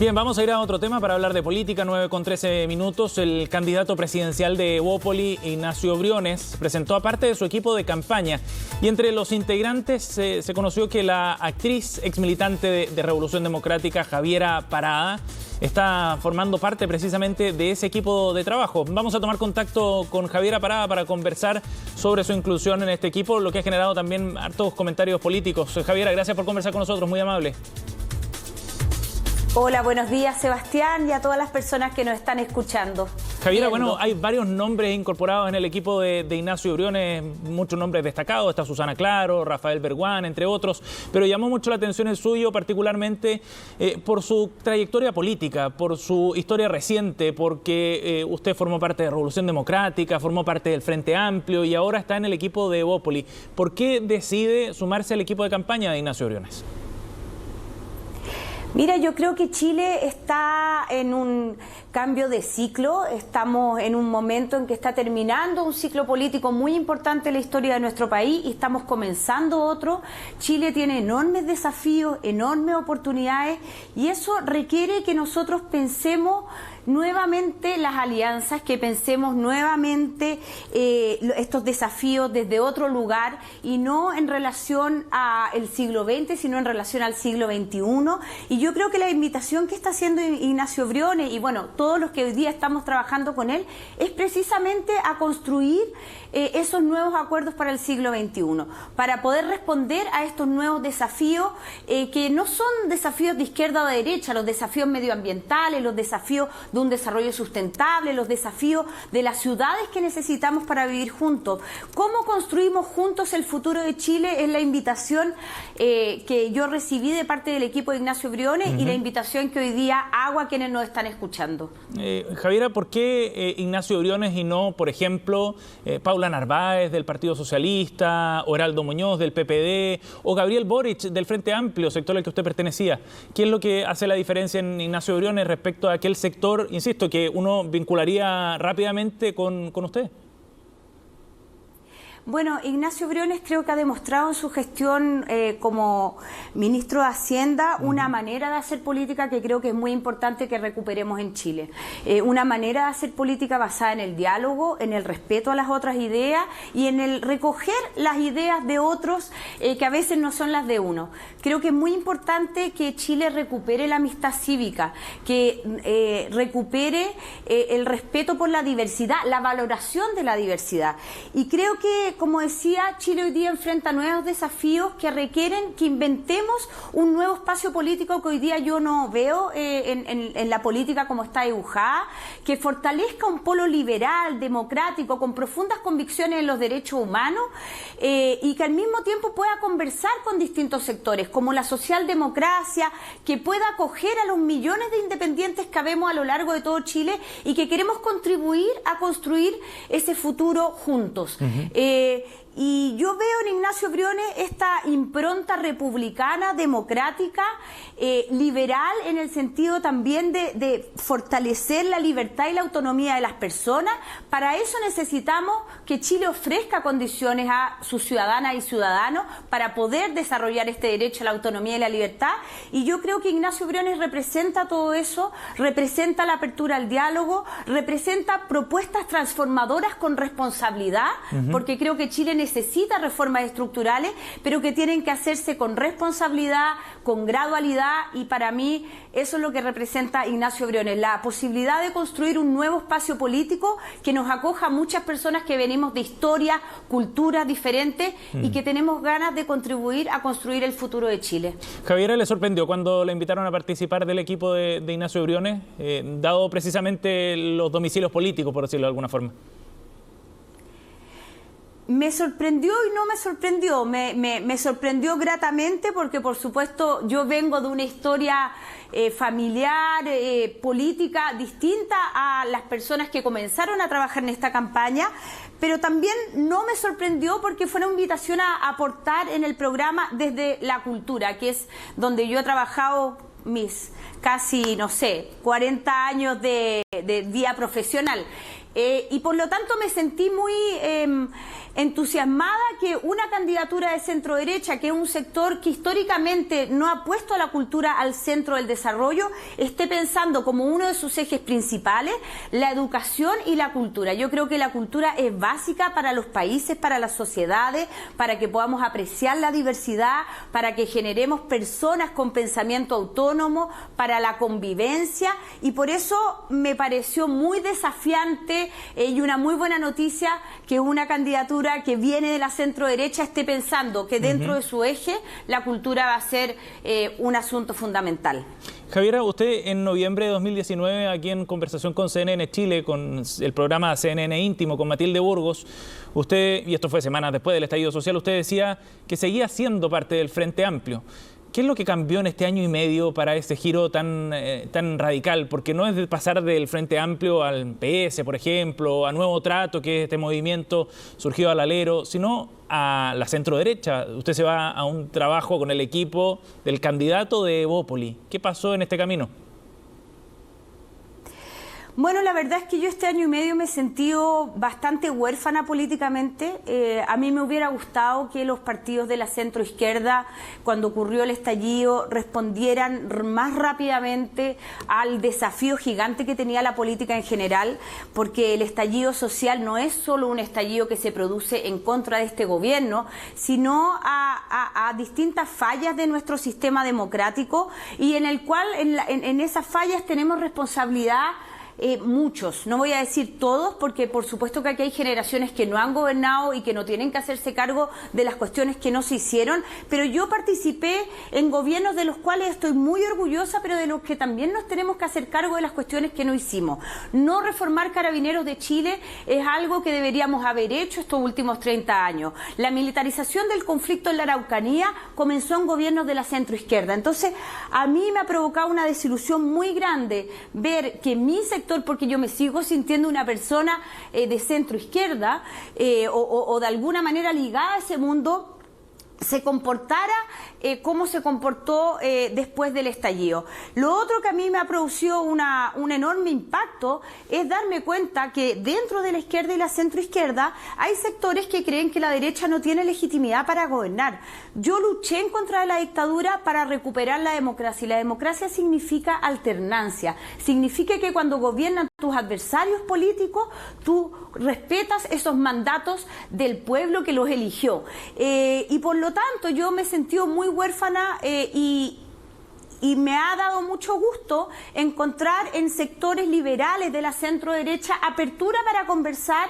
Bien, vamos a ir a otro tema para hablar de política. 9:13. El candidato presidencial de Evópoli, Ignacio Briones, presentó a parte de su equipo de campaña. Y entre los integrantes se conoció que la actriz exmilitante de Revolución Democrática, Javiera Parada, está formando parte precisamente de ese equipo de trabajo. Vamos a tomar contacto con Javiera Parada para conversar sobre su inclusión en este equipo, lo que ha generado también hartos comentarios políticos. Javiera, gracias por conversar con nosotros, muy amable. Hola, buenos días Sebastián y a todas las personas que nos están escuchando. Javiera, bueno, hay varios nombres incorporados en el equipo de Ignacio Briones, muchos nombres destacados, está Susana Claro, Rafael Berguán, entre otros, pero llamó mucho la atención el suyo, particularmente por su trayectoria política, por su historia reciente, porque usted formó parte de Revolución Democrática, formó parte del Frente Amplio y ahora está en el equipo de Evópoli. ¿Por qué decide sumarse al equipo de campaña de Ignacio Briones? Mira, yo creo que Chile está en un cambio de ciclo, estamos en un momento en que está terminando un ciclo político muy importante en la historia de nuestro país y estamos comenzando otro. Chile tiene enormes desafíos, enormes oportunidades y eso requiere que nosotros pensemos nuevamente las alianzas, que pensemos nuevamente estos desafíos desde otro lugar y no en relación al siglo XX, sino en relación al siglo XXI. Y yo creo que la invitación que está haciendo Ignacio Briones y bueno, todos los que hoy día estamos trabajando con él, es precisamente a construir esos nuevos acuerdos para el siglo XXI, para poder responder a estos nuevos desafíos que no son desafíos de izquierda o de derecha, los desafíos medioambientales, los desafíos de un desarrollo sustentable, los desafíos de las ciudades que necesitamos para vivir juntos. ¿Cómo construimos juntos el futuro de Chile? Es la invitación que yo recibí de parte del equipo de Ignacio Briones y la invitación que hoy día hago a quienes nos están escuchando. Javiera, ¿por qué Ignacio Briones y no, por ejemplo, Paula Narváez del Partido Socialista, o Heraldo Muñoz del PPD, o Gabriel Boric del Frente Amplio, sector al que usted pertenecía? ¿Qué es lo que hace la diferencia en Ignacio Briones respecto a aquel sector, insisto, que uno vincularía rápidamente con usted? Bueno, Ignacio Briones creo que ha demostrado en su gestión como ministro de Hacienda una manera de hacer política que creo que es muy importante que recuperemos en Chile. Una manera de hacer política basada en el diálogo, en el respeto a las otras ideas y en el recoger las ideas de otros que a veces no son las de uno. Creo que es muy importante que Chile recupere la amistad cívica, que recupere el respeto por la diversidad, la valoración de la diversidad. Y creo que, como decía, Chile hoy día enfrenta nuevos desafíos que requieren que inventemos un nuevo espacio político que hoy día yo no veo en la política como está dibujada, que fortalezca un polo liberal, democrático, con profundas convicciones en los derechos humanos y que al mismo tiempo pueda conversar con distintos sectores, como la socialdemocracia, que pueda acoger a los millones de independientes que habemos a lo largo de todo Chile y que queremos contribuir a construir ese futuro juntos. Y yo veo en Ignacio Briones esta impronta republicana, democrática, liberal, en el sentido también de fortalecer la libertad y la autonomía de las personas. Para eso necesitamos que Chile ofrezca condiciones a sus ciudadanas y ciudadanos para poder desarrollar este derecho a la autonomía y la libertad. Y yo creo que Ignacio Briones representa todo eso, representa la apertura al diálogo, representa propuestas transformadoras con responsabilidad, porque creo que Chile necesita reformas estructurales, pero que tienen que hacerse con responsabilidad, con gradualidad, y para mí eso es lo que representa Ignacio Briones, la posibilidad de construir un nuevo espacio político que nos acoja a muchas personas que venimos de historias, culturas diferentes y que tenemos ganas de contribuir a construir el futuro de Chile. Javiera, ¿le sorprendió cuando le invitaron a participar del equipo de Ignacio Briones, dado precisamente los domicilios políticos, por decirlo de alguna forma? Me sorprendió y no me sorprendió, me sorprendió gratamente porque por supuesto yo vengo de una historia familiar, política distinta a las personas que comenzaron a trabajar en esta campaña, pero también no me sorprendió porque fue una invitación a aportar en el programa desde la cultura, que es donde yo he trabajado mis casi, no sé, 40 años de vida profesional. Y por lo tanto me sentí muy entusiasmada que una candidatura de centro derecha, que es un sector que históricamente no ha puesto a la cultura al centro del desarrollo, esté pensando como uno de sus ejes principales la educación y la cultura. Yo creo que la cultura es básica para los países, para las sociedades, para que podamos apreciar la diversidad, para que generemos personas con pensamiento autónomo, para la convivencia, y por eso me pareció muy desafiante y una muy buena noticia que una candidatura que viene de la centro derecha esté pensando que dentro de su eje la cultura va a ser un asunto fundamental. Javiera, usted en noviembre de 2019, aquí en conversación con CNN Chile, con el programa CNN Íntimo, con Matilde Burgos, usted, y esto fue semanas después del estallido social, usted decía que seguía siendo parte del Frente Amplio. ¿Qué es lo que cambió en este año y medio para ese giro tan radical? Porque no es de pasar del Frente Amplio al PS, por ejemplo, a Nuevo Trato, que es este movimiento surgido al alero, sino a la centro derecha. Usted se va a un trabajo con el equipo del candidato de Evópoli. ¿Qué pasó en este camino? Bueno, la verdad es que yo este año y medio me he sentido bastante huérfana políticamente. A mí me hubiera gustado que los partidos de la centroizquierda, cuando ocurrió el estallido, respondieran más rápidamente al desafío gigante que tenía la política en general, porque el estallido social no es solo un estallido que se produce en contra de este gobierno, sino a distintas fallas de nuestro sistema democrático, y en el cual en esas fallas tenemos responsabilidad. Muchos, no voy a decir todos, porque por supuesto que aquí hay generaciones que no han gobernado y que no tienen que hacerse cargo de las cuestiones que no se hicieron, pero yo participé en gobiernos de los cuales estoy muy orgullosa, pero de los que también nos tenemos que hacer cargo de las cuestiones que no hicimos. No reformar Carabineros de Chile es algo que deberíamos haber hecho estos últimos 30 años. La militarización del conflicto en la Araucanía comenzó en gobiernos de la centroizquierda. Entonces, a mí me ha provocado una desilusión muy grande ver que mi sector, porque yo me sigo sintiendo una persona de centro izquierda o de alguna manera ligada a ese mundo, se comportara como se comportó después del estallido. Lo otro que a mí me ha producido un enorme impacto es darme cuenta que dentro de la izquierda y la centroizquierda hay sectores que creen que la derecha no tiene legitimidad para gobernar. Yo luché en contra de la dictadura para recuperar la democracia, y la democracia significa alternancia, significa que cuando gobiernan tus adversarios políticos, tú respetas esos mandatos del pueblo que los eligió. Y por lo tanto yo me he sentido muy huérfana y me ha dado mucho gusto encontrar en sectores liberales de la centro derecha apertura para conversar.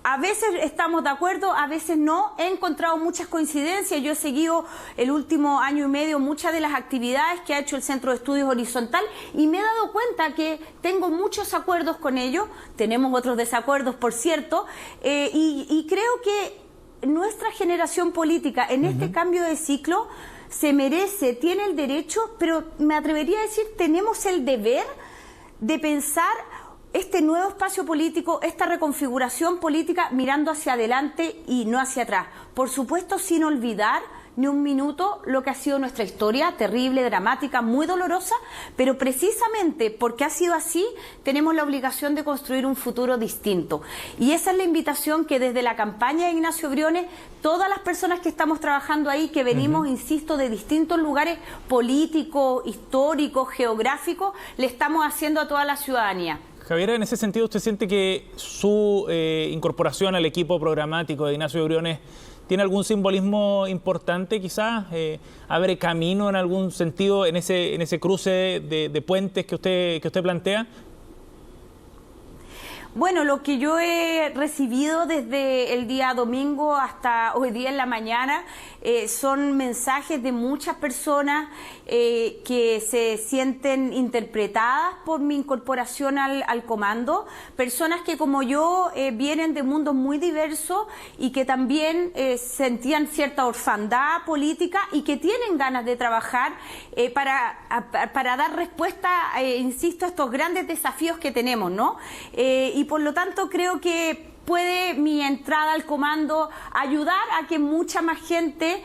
A veces estamos de acuerdo, a veces no. He encontrado muchas coincidencias. Yo he seguido el último año y medio muchas de las actividades que ha hecho el Centro de Estudios Horizontal y me he dado cuenta que tengo muchos acuerdos con ellos. Tenemos otros desacuerdos, por cierto, y creo que nuestra generación política en este cambio de ciclo se merece, tiene el derecho, pero me atrevería a decir, tenemos el deber de pensar este nuevo espacio político, esta reconfiguración política mirando hacia adelante y no hacia atrás. Por supuesto, sin olvidar ni un minuto lo que ha sido nuestra historia, terrible, dramática, muy dolorosa, pero precisamente porque ha sido así, tenemos la obligación de construir un futuro distinto. Y esa es la invitación que desde la campaña de Ignacio Briones, todas las personas que estamos trabajando ahí, que venimos, insisto, de distintos lugares políticos, históricos, geográficos, le estamos haciendo a toda la ciudadanía. Javiera, en ese sentido, ¿usted siente que su incorporación al equipo programático de Ignacio Briones tiene algún simbolismo importante, quizás? ¿Abre camino en algún sentido en ese cruce de puentes que usted plantea? Bueno, lo que yo he recibido desde el día domingo hasta hoy día en la mañana son mensajes de muchas personas que se sienten interpretadas por mi incorporación al comando, personas que como yo vienen de mundos muy diversos y que también sentían cierta orfandad política y que tienen ganas de trabajar para dar respuesta, insisto, a estos grandes desafíos que tenemos, ¿no? Y por lo tanto creo que puede mi entrada al comando ayudar a que mucha más gente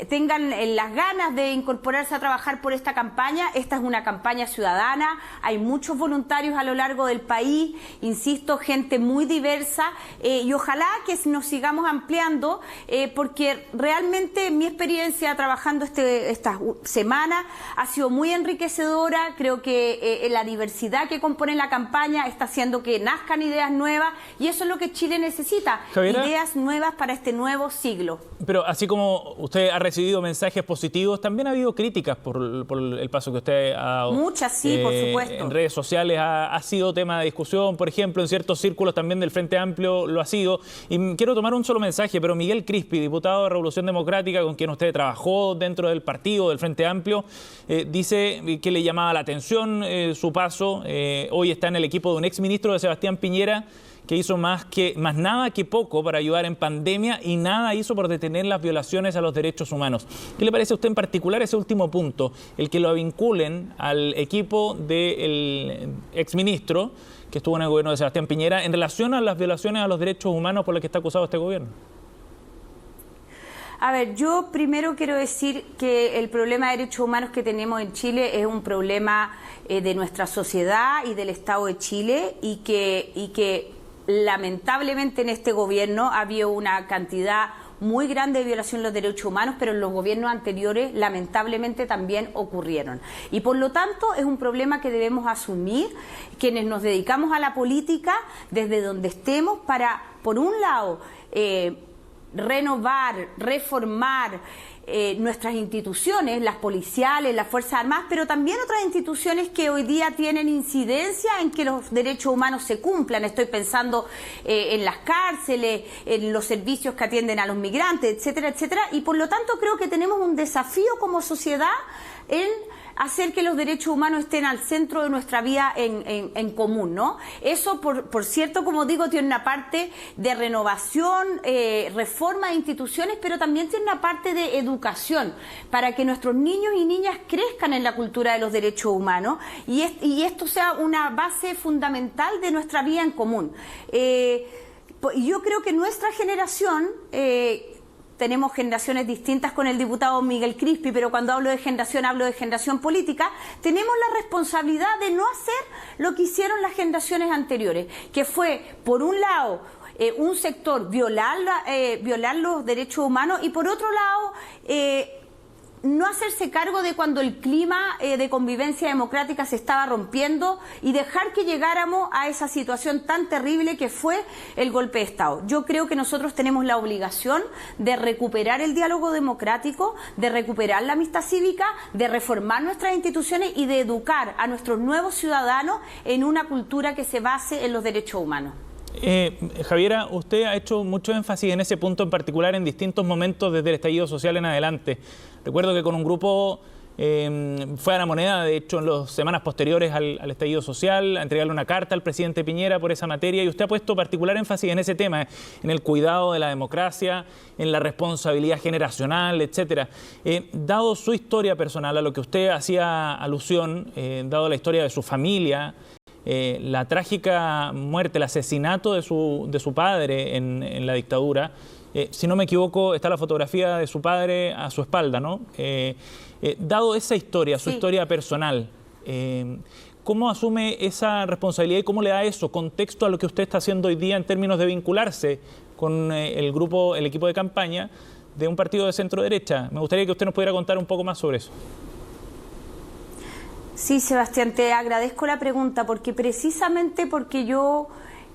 tengan las ganas de incorporarse a trabajar por esta campaña. Esta es una campaña ciudadana, hay muchos voluntarios a lo largo del país, insisto, gente muy diversa, y ojalá que nos sigamos ampliando, porque realmente mi experiencia trabajando esta semana ha sido muy enriquecedora. Creo que la diversidad que compone la campaña está haciendo que nazcan ideas nuevas, y eso es lo que Chile necesita, Javiera, ideas nuevas para este nuevo siglo. Pero así como usted ha recibido mensajes positivos, también ha habido críticas por el paso que usted ha dado. Muchas, sí, por supuesto. En redes sociales ha sido tema de discusión, por ejemplo, en ciertos círculos también del Frente Amplio lo ha sido. Y quiero tomar un solo mensaje, pero Miguel Crispi, diputado de Revolución Democrática, con quien usted trabajó dentro del partido del Frente Amplio, dice que le llamaba la atención su paso. Hoy está en el equipo de un exministro de Sebastián Piñera, que hizo más nada que poco para ayudar en pandemia y nada hizo por detener las violaciones a los derechos humanos. ¿Qué le parece a usted en particular ese último punto, el que lo vinculen al equipo del exministro que estuvo en el gobierno de Sebastián Piñera en relación a las violaciones a los derechos humanos por las que está acusado este gobierno? A ver, yo primero quiero decir que el problema de derechos humanos que tenemos en Chile es un problema de nuestra sociedad y del Estado de Chile, y que lamentablemente en este gobierno ha habido una cantidad muy grande de violación de los derechos humanos, pero en los gobiernos anteriores lamentablemente también ocurrieron. Y por lo tanto es un problema que debemos asumir quienes nos dedicamos a la política desde donde estemos para, por un lado, renovar, reformar nuestras instituciones, las policiales, las Fuerzas Armadas, pero también otras instituciones que hoy día tienen incidencia en que los derechos humanos se cumplan. Estoy pensando en las cárceles, en los servicios que atienden a los migrantes, etcétera, etcétera. Y por lo tanto creo que tenemos un desafío como sociedad en hacer que los derechos humanos estén al centro de nuestra vida en común, ¿no? Eso, por cierto, como digo, tiene una parte de renovación, reforma de instituciones, pero también tiene una parte de educación, para que nuestros niños y niñas crezcan en la cultura de los derechos humanos y esto sea una base fundamental de nuestra vida en común. Yo creo que nuestra generación... tenemos generaciones distintas con el diputado Miguel Crispi, pero cuando hablo de generación política, tenemos la responsabilidad de no hacer lo que hicieron las generaciones anteriores, que fue, por un lado, un sector violar los derechos humanos, y por otro lado, no hacerse cargo de cuando el clima de convivencia democrática se estaba rompiendo y dejar que llegáramos a esa situación tan terrible que fue el golpe de Estado. Yo creo que nosotros tenemos la obligación de recuperar el diálogo democrático, de recuperar la amistad cívica, de reformar nuestras instituciones y de educar a nuestros nuevos ciudadanos en una cultura que se base en los derechos humanos. Javiera, usted ha hecho mucho énfasis en ese punto en particular en distintos momentos desde el estallido social en adelante. Recuerdo que con un grupo fue a La Moneda, de hecho, en las semanas posteriores al estallido social, a entregarle una carta al presidente Piñera por esa materia, y usted ha puesto particular énfasis en ese tema, en el cuidado de la democracia, en la responsabilidad generacional, etcétera. Dado su historia personal, a lo que usted hacía alusión, dado la historia de su familia, la trágica muerte, el asesinato de su padre en la dictadura, si no me equivoco, está la fotografía de su padre a su espalda, ¿no? Dado esa historia, su historia personal, ¿cómo asume esa responsabilidad y cómo le da eso contexto a lo que usted está haciendo hoy día en términos de vincularse con el equipo de campaña de un partido de centro derecha? Me gustaría que usted nos pudiera contar un poco más sobre eso. Sí, Sebastián, te agradezco la pregunta, porque precisamente porque yo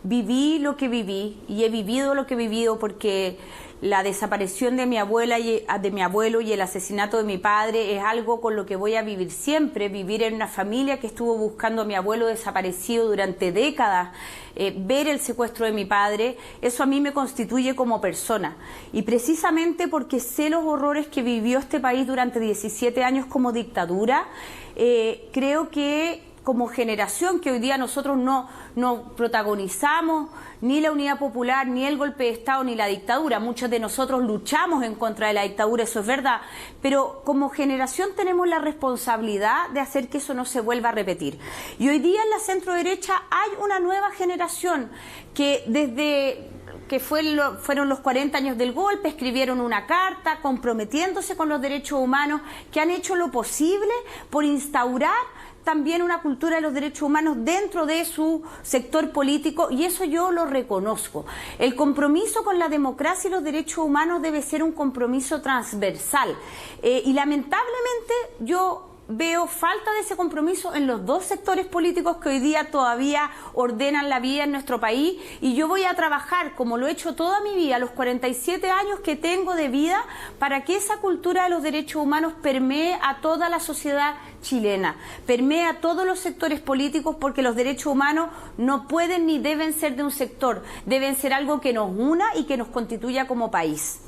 viví lo que viví y he vivido lo que he vivido, porque la desaparición de mi abuela de mi abuelo y el asesinato de mi padre es algo con lo que voy a vivir siempre. Vivir en una familia que estuvo buscando a mi abuelo desaparecido durante décadas, ver el secuestro de mi padre, eso a mí me constituye como persona. Y precisamente porque sé los horrores que vivió este país durante 17 años como dictadura, creo que como generación que hoy día nosotros no protagonizamos ni la Unidad Popular, ni el golpe de Estado, ni la dictadura. Muchos de nosotros luchamos en contra de la dictadura, eso es verdad, pero como generación tenemos la responsabilidad de hacer que eso no se vuelva a repetir. Y hoy día en la centro derecha hay una nueva generación que desde que fueron los 40 años del golpe, escribieron una carta comprometiéndose con los derechos humanos, que han hecho lo posible por instaurar también una cultura de los derechos humanos dentro de su sector político, y eso yo lo reconozco. El compromiso con la democracia y los derechos humanos debe ser un compromiso transversal, y lamentablemente yo veo falta de ese compromiso en los dos sectores políticos que hoy día todavía ordenan la vida en nuestro país, y yo voy a trabajar, como lo he hecho toda mi vida, los 47 años que tengo de vida, para que esa cultura de los derechos humanos permee a toda la sociedad chilena, permee a todos los sectores políticos, porque los derechos humanos no pueden ni deben ser de un sector, deben ser algo que nos una y que nos constituya como país.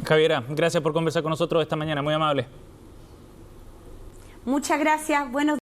Javiera, gracias por conversar con nosotros esta mañana, muy amable. Muchas gracias. Buenos